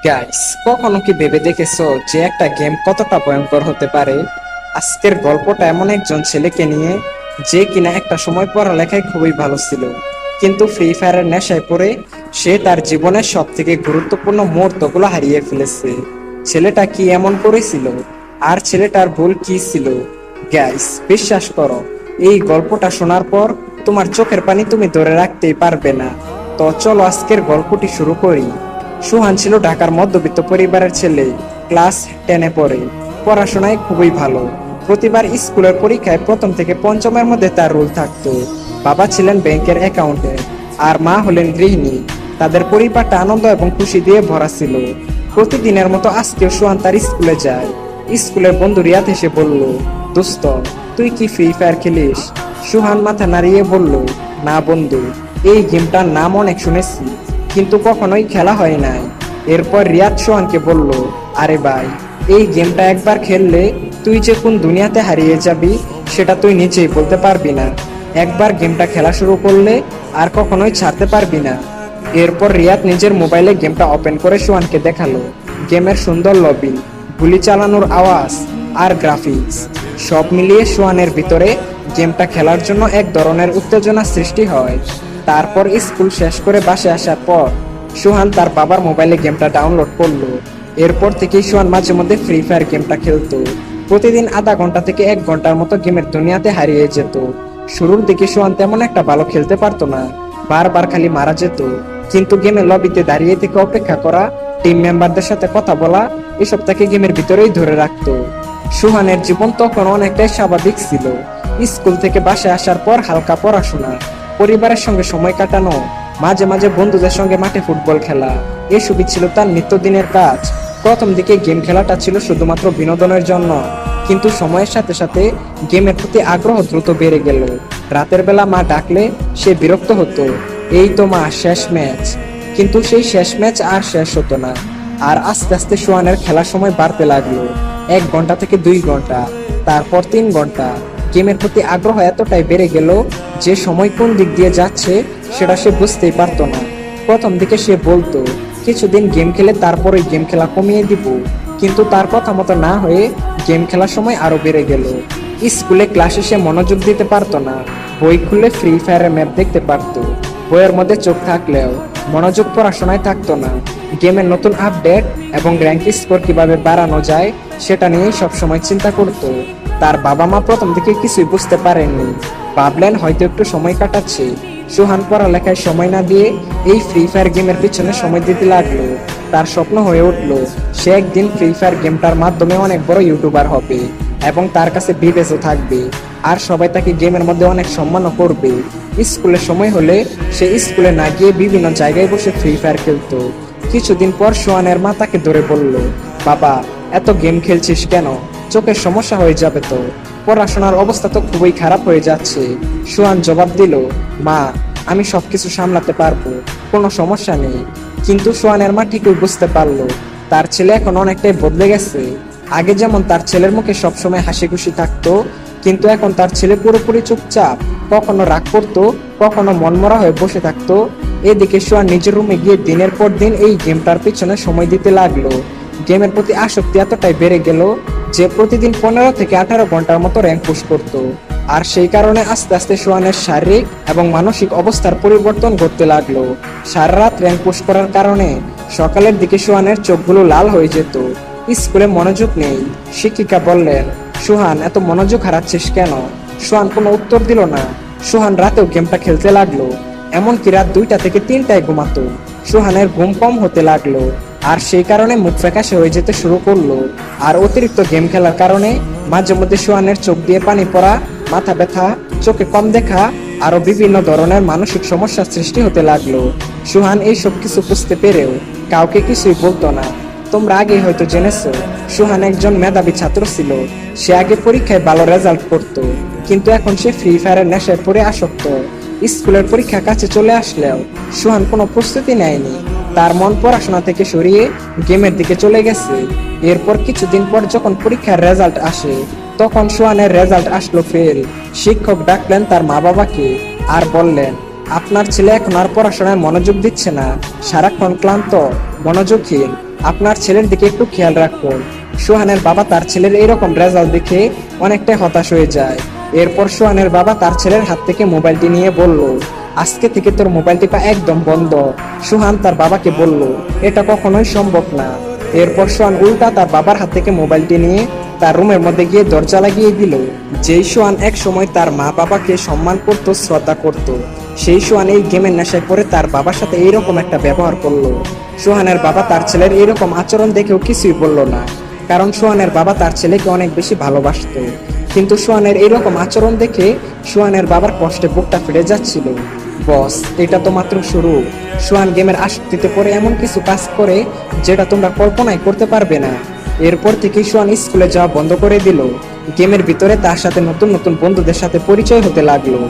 Guys, কখনো কি ভেবে দেখেছো যে একটা গেম কতটা ভয়ঙ্কর হতে পারে? আজকের গল্পটা এমন একজন ছেলেকে নিয়ে, যে কিনা একটা সময় পড়ালেখায় খুবই ভালো ছিল, কিন্তু ফ্রি ফায়ারের নেশায় পড়ে সে তার জীবনের সব থেকে গুরুত্বপূর্ণ মুহূর্তগুলো হারিয়ে ফেলেছে। ছেলেটা কি এমন করেছিল, আর ছেলেটার ভুল কি ছিল? গাইস, বিশ্বাস করো, এই গল্পটা শোনার পর তোমার চোখের পানি তুমি ধরে রাখতেই পারবে না। তো চলো আজকের গল্পটি শুরু করি। সুহান ছিল ঢাকার মধ্যবিত্ত পরিবারের ছেলে। ক্লাস 10-এ পড়ে। পড়াশোনায় খুবই ভালো। প্রতিবার স্কুলের পরীক্ষায় প্রথম থেকে পঞ্চমের মধ্যে তার রোল থাকতো। বাবা ছিলেন ব্যাংকের অ্যাকাউন্টেন্ট, আর মা হলেন গৃহিণী। তাদের পরিবারটা আনন্দ এবং খুশি দিয়ে ভরা ছিল। প্রতিদিনের মতো আজকেও সুহান তার স্কুলে যায়। স্কুলের বন্ধু রিয়াদ এসে বলল, দোস্ত, তুই কি ফ্রি ফায়ার খেলিস? সুহান মাথা নাড়িয়ে বলল, না বন্ধু, এই গেমটার নাম অনেক শুনেছি, কিন্তু কখনোই খেলা হয় নাই। এরপর রিয়াদ সোহানকে বলল, আরে ভাই, এই গেমটা একবার খেললে তুই যে কোন দুনিয়াতে হারিয়ে যাবি সেটা তুই নিজেই বলতে পারবি না। একবার গেমটা খেলা শুরু করলে আর কখনোই ছাড়তে পারবি না। এরপর রিয়াদ নিজের মোবাইলে গেমটা ওপেন করে সোহানকে দেখালো। গেমের সুন্দর লবি, গুলি চালানোর আওয়াজ আর গ্রাফিক্স সব মিলিয়ে সোহানের ভিতরে গেমটা খেলার জন্য এক ধরনের উত্তেজনা সৃষ্টি হয়। তারপর স্কুল শেষ করে বাসে আসার পর সুহান তার বাবার মোবাইলে গেমটা ডাউনলোড করলো। এরপর থেকেই সুহান মাঝে মধ্যে ফ্রি ফায়ার গেমটা খেলতো। প্রতিদিন আধা ঘন্টা থেকে 1 ঘন্টার মতো গেমের দুনিয়াতে হারিয়ে যেত। শুরুর দিকে সুহান তেমন একটা ভালো খেলতে পারতো না, বারবার খালি মারা যেত। কিন্তু গেমের লবিতে দাঁড়িয়ে থেকে অপেক্ষা করা, টিম মেম্বারদের সাথে কথা বলা, এসব তাকে গেমের ভিতরেই ধরে রাখতো। সুহানের জীবন তখন অনেকটাই স্বাভাবিক ছিল। স্কুল থেকে বাসায় আসার পর হালকা পড়াশোনা, পরিবারের সঙ্গে সময় কাটানো, মাঝে মাঝে বন্ধুদের সঙ্গে মাঠে ফুটবল খেলা, এসবই ছিল তার নিত্যদিনের কাজ। প্রথম দিকে গেম খেলাটা ছিল শুধুমাত্র বিনোদনের জন্য, কিন্তু সময়ের সাথে সাথে গেমের প্রতি আগ্রহ দ্রুত বেড়ে গেল। রাতের বেলা মা ডাকলে সে বিরক্ত হতো, এই তো মা, শেষ ম্যাচ। কিন্তু সেই শেষ ম্যাচ আর শেষ হতো না। আর আস্তে আস্তে সোহানের খেলার সময় বাড়তে লাগলো। 1 ঘন্টা থেকে 2 ঘন্টা, তারপর 3 ঘন্টা। গেমের প্রতি আগ্রহ এতটাই বেড়ে গেল যে সময় কোন দিক দিয়ে যাচ্ছে সেটা সে বুঝতেই পারতো না। প্রথম দিকে সে বলতো কিছুদিন গেম খেলে তারপরে গেম খেলা কমিয়ে দিব, কিন্তু তার কথা মতো না হয়ে গেম খেলার সময় আরো বেড়ে গেল। স্কুলে ক্লাসে সে মনোযোগ দিতে পারতো না। বই খুলে ফ্রি ফায়ারের ম্যাপ দেখতে পারতো, বইয়ের মধ্যে চোখ থাকলেও মনোযোগ পড়াশোনায় থাকতো না। গেমের নতুন আপডেট এবং র্যাঙ্ক স্কোর কিভাবে বাড়ানো যায় সেটা নিয়েই সবসময় চিন্তা করতো। তার বাবা মা প্রথম দিকে কিছুই বুঝতে পারেননি, ভাবলেন হয়তো একটু সময় কাটাচ্ছে। সুহান পড়ালেখায় সময় না দিয়ে এই ফ্রি ফায়ার গেমের পিছনে সময় দিতে লাগলো। তার স্বপ্ন হয়ে উঠলো সে একদিন ফ্রি ফায়ার গেমটার মাধ্যমে অনেক বড় ইউটিউবার হবে এবং তার কাছে বিবেচও থাকবে, আর সবাই তাকে গেমের মধ্যে অনেক সম্মানও করবে। স্কুলের সময় হলে সে স্কুলে না গিয়ে বিভিন্ন জায়গায় বসে ফ্রি ফায়ার খেলতো। কিছুদিন পর সোহানের মা তাকে ধরে বলল, বাবা, এত গেম খেলছিস কেন? চোখের সমস্যা হয়ে যাবে তো, পড়াশোনার অবস্থা তো খুবই খারাপ হয়ে যাচ্ছে। সোহান জবাব দিল, মা, আমি সবকিছু সামলাতে পারবো, কোনো সমস্যা নেই। কিন্তু সোহানের মা ঠিকই বুঝতে পারলো তার ছেলে এখন অনেকটাই বদলে গেছে। আগে যেমন তার ছেলের মুখে সবসময় হাসি খুশি থাকতো, কিন্তু এখন তার ছেলে পুরোপুরি চুপচাপ, কখনো রাগ করতো, কখনো মনমরা হয়ে বসে থাকতো। এদিকে সোহান নিজের রুমে গিয়ে দিনের পর দিন এই গেমটার পিছনে সময় দিতে লাগলো। গেমের প্রতি আসক্তি এতটাই বেড়ে গেল যে প্রতিদিন 15 থেকে 18 ঘন্টার মতো র্যাঙ্ক পুশ করত। আর সেই কারণে আস্তে আস্তে সোহানের শারীরিক এবং মানসিক অবস্থার পরিবর্তন ঘটতে লাগলো। সারা রাত র্যাঙ্ক পুশ করার কারণে সকালের দিকে সোহানের চোখগুলো লাল হয়ে যেত। স্কুলে মনোযোগ নেই। শিক্ষিকা বললেন, সোহান, এত মনোযোগ হারাচ্ছিস কেন? সোহান কোনো উত্তর দিল না। সোহান রাতেও গেমটা খেলতে লাগলো, এমনকি রাত 2টা থেকে 3টায় ঘুমাতো। সোহানের ঘুম কম হতে লাগলো, আর সেই কারণে মুখ ফ্যাকাশে হয়ে যেতে শুরু করলো। আর অতিরিক্ত গেম খেলার কারণে মাঝে মধ্যে সোহানের চোখ দিয়ে পানি পড়া, মাথা ব্যথা, চোখে কম দেখা, আরো বিভিন্ন ধরনের মানসিক সমস্যার সৃষ্টি হতে লাগলো। সোহান এই সব কিছু বুঝতে পেরেও কাউকে কিছুই বলতো না। তোমরা আগে হয়তো জেনেছো, সোহান একজন মেধাবী ছাত্র ছিল। সে আগে পরীক্ষায় ভালো রেজাল্ট করতো, কিন্তু এখন সে ফ্রি ফায়ারের নেশায় পড়ে আসক্ত। স্কুলের পরীক্ষা কাছে চলে আসলেও সোহান কোনো প্রস্তুতি নেয়নি। তার মন পড়াশোনা থেকে সরিয়ে গেমের দিকে চলে গেছে। এরপর কিছুদিন পর যখন পরীক্ষার রেজাল্ট আসে, তখন সোহানের রেজাল্ট আসলো ফেল। শিক্ষক ডাকলেন তার মা বাবাকে আর বললেন, আপনার ছেলে এখন আর পড়াশোনায় মনোযোগ দিচ্ছে না, সারাক্ষণ ক্লান্ত, মনোযোগহীন। আপনার ছেলের দিকে একটু খেয়াল রাখুন। সোহানের বাবা তার ছেলের এরকম রেজাল্ট দেখে অনেকটাই হতাশ হয়ে যায়। এরপর সোহানের বাবা তার ছেলের হাত থেকে মোবাইলটি নিয়ে বলল, আজকে থেকে তোর মোবাইল টিপা একদম বন্ধ। সোহান তার বাবাকে বলল, এটা কখনোই সম্ভব না। এরপর সোহান উল্টা তার বাবার হাত থেকে মোবাইলটি নিয়ে তার রুমের মধ্যে গিয়ে দরজা লাগিয়ে দিল। যেই সোহান এক সময় তার মা বাবাকে সম্মান করত, শ্রদ্ধা করত, সেই সোহান এই গেমের নেশায় পড়ে তার বাবার সাথে এইরকম একটা ব্যবহার করলো। সোহানের বাবা তার ছেলের এইরকম আচরণ দেখেও কিছুই বলল না, কারণ সোহানের বাবা তার ছেলেকে অনেক বেশি ভালোবাসতো। কিন্তু সোহানের এইরকম আচরণ দেখে সোহানের বাবার কষ্টে বুকটা ফেটে যাচ্ছিল। বস, এটা তো মাত্র শুরু। সোহান গেমের আসক্তিতে পড়ে এমন কিছু কাজ করে যেটা তোমরা কল্পনাই করতে পারবে না। এরপর থেকে সোহান স্কুলে যাওয়া বন্ধ করে দিল। গেমের ভিতরে তার সাথে নতুন নতুন বন্ধুদের সাথে পরিচয় হতে লাগলো।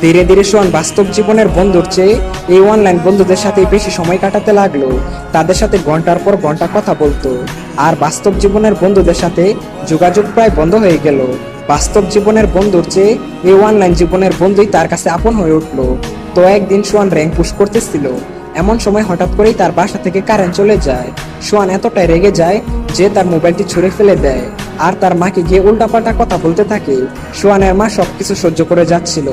ধীরে ধীরে সোহান বাস্তব জীবনের বন্ধুর চেয়ে এই অনলাইন বন্ধুদের সাথে বেশি সময় কাটাতে লাগলো। তাদের সাথে ঘন্টার পর ঘন্টা কথা বলতো, আর বাস্তব জীবনের বন্ধুদের সাথে যোগাযোগ প্রায় বন্ধ হয়ে গেল। বাস্তব জীবনের বন্ধুর চেয়ে এই অনলাইন জীবনের বন্ধুই তার কাছে আপন হয়ে উঠলো। তো একদিন সোহান র্যাঙ্ক পুশ করতেছিল, এমন সময় হঠাৎ করেই তার বাসা থেকে কারেন্ট চলে যায়। সোহান এতটাই রেগে যায় যে তার মোবাইলটি ছুঁড়ে ফেলে দেয়, আর তার মাকে গিয়ে উল্টাপাল্টা কথা বলতে থাকে। সোহানের মা সবকিছু সহ্য করে যাচ্ছিল।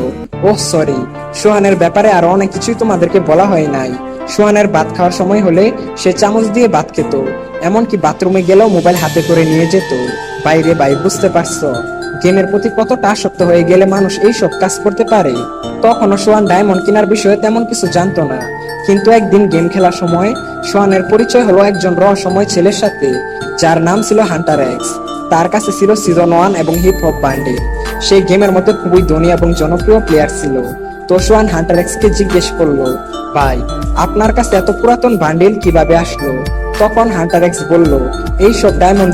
ওহ সরি, সোহানের ব্যাপারে আরো অনেক কিছুই তোমাদেরকে বলা হয় নাই। সোহানের ভাত খাওয়ার সময় হলে সে চামচ দিয়ে ভাত খেত, এমনকি বাথরুমে গেলেও মোবাইল হাতে করে নিয়ে যেত। বাইরে ভাই, বুঝতে পারছো গেমের প্রতি কতটা আসক্ত হয়ে গেলে মানুষ এইসব কাজ করতে পারে। তখনও সোহান ডায়মন্ড কেনার বিষয়ে তেমন কিছু জানতো না, কিন্তু একদিন গেম খেলার সময় সোহানের পরিচয় হলো একজন রহস্যময় ছেলের সাথে, যার নাম ছিল হান্টার এক্স। তার কাছে ছিল সিজন 1 এবং হিপ হপ বান্ডেল। সেই গেমের মধ্যে খুবই ধনী এবং জনপ্রিয় প্লেয়ার ছিল। তো সোহান হান্টার এক্স কে জিজ্ঞেস করলো, ভাই, আপনার কাছে এত পুরাতন বান্ডেল কিভাবে আসলো? তখন হান্টার এক্স বলল, এইসব ডায়মন্ড